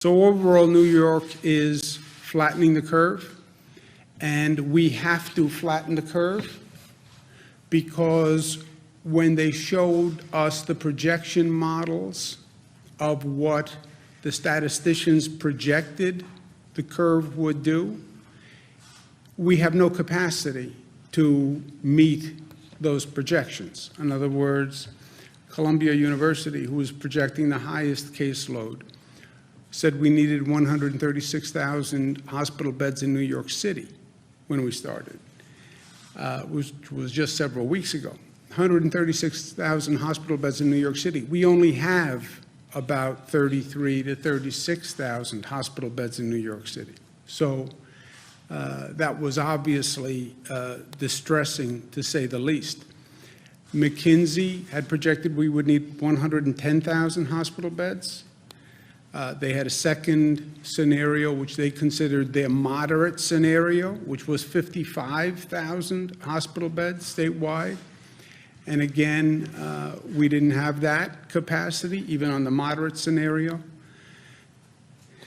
So overall, New York is flattening the curve, and we have to flatten the curve because when they showed us the projection models of what the statisticians projected the curve would do, we have no capacity to meet those projections. In other words, Columbia University, who was projecting the highest caseload, said we needed 136,000 hospital beds in New York City when we started, which was just several weeks ago. 136,000 hospital beds in New York City. We only have about 33 to 36,000 hospital beds in New York City. So that was obviously distressing, to say the least. Mckinsy had projected we would need 110,000 hospital beds. They had a second scenario, which they considered their moderate scenario, which was 55,000 hospital beds statewide. And again, we didn't have that capacity, even on the moderate scenario.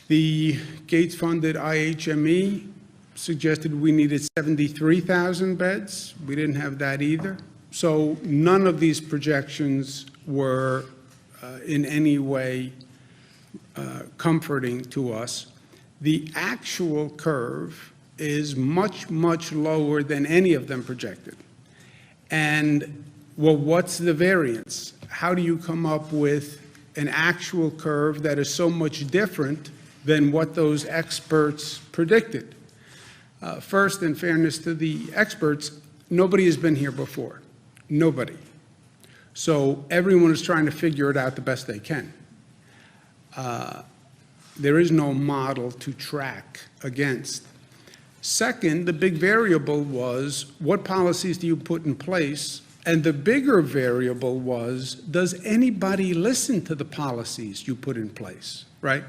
The Gates-funded IHME suggested we needed 73,000 beds. We didn't have that either. So none of these projections were in any way comforting to us. The actual curve is much, much lower than any of them projected. And, well, what's the variance? How do you come up with an actual curve that is so much different than what those experts predicted? First, in fairness to the experts, nobody has been here before. Nobody. So everyone is trying to figure it out the best they can. There is no model to track against. Second, the big variable was, what policies do you put in place? And the bigger variable was, does anybody listen to the policies you put in place, right?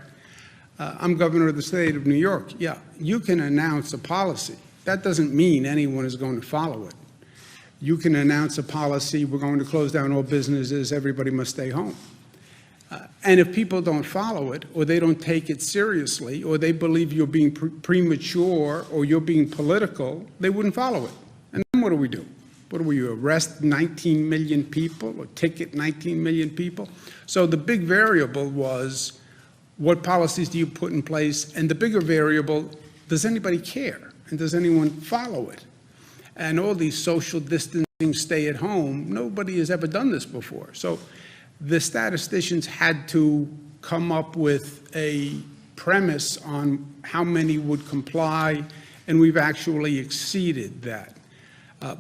I'm governor of the state of New York. Yeah, you can announce a policy. That doesn't mean anyone is going to follow it. You can announce a policy, we're going to close down all businesses, everybody must stay home. And if people don't follow it, or they don't take it seriously, or they believe you're being premature or you're being political, they wouldn't follow it. And then what do we do? What do we do, arrest 19 million people or ticket 19 million people? So the big variable was, what policies do you put in place? And the bigger variable, does anybody care? And does anyone follow it? And all these social distancing, stay at home, nobody has ever done this before. So the statisticians had to come up with a premise on how many would comply, and we've actually exceeded that.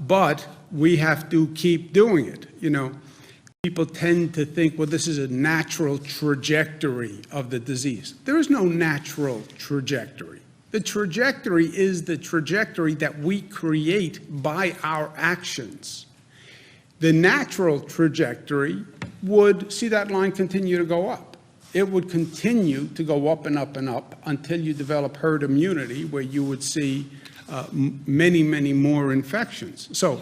But we have to keep doing it. You know, people tend to think, well, this is a natural trajectory of the disease. There is no natural trajectory. The trajectory is the trajectory that we create by our actions. The natural trajectory would see that line continue to go up. It would continue to go up and up and up until you develop herd immunity, where you would see many, many more infections. So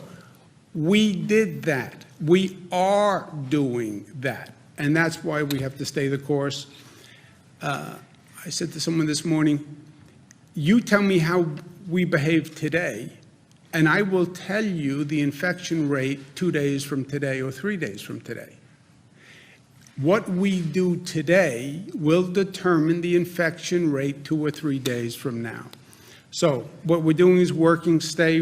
we did that. We are doing that. And that's why we have to stay the course. I said to someone this morning, you tell me how we behave today, and I will tell you the infection rate 2 days from today or 3 days from today. What we do today will determine the infection rate 2 or 3 days from now. So what we're doing is working, stay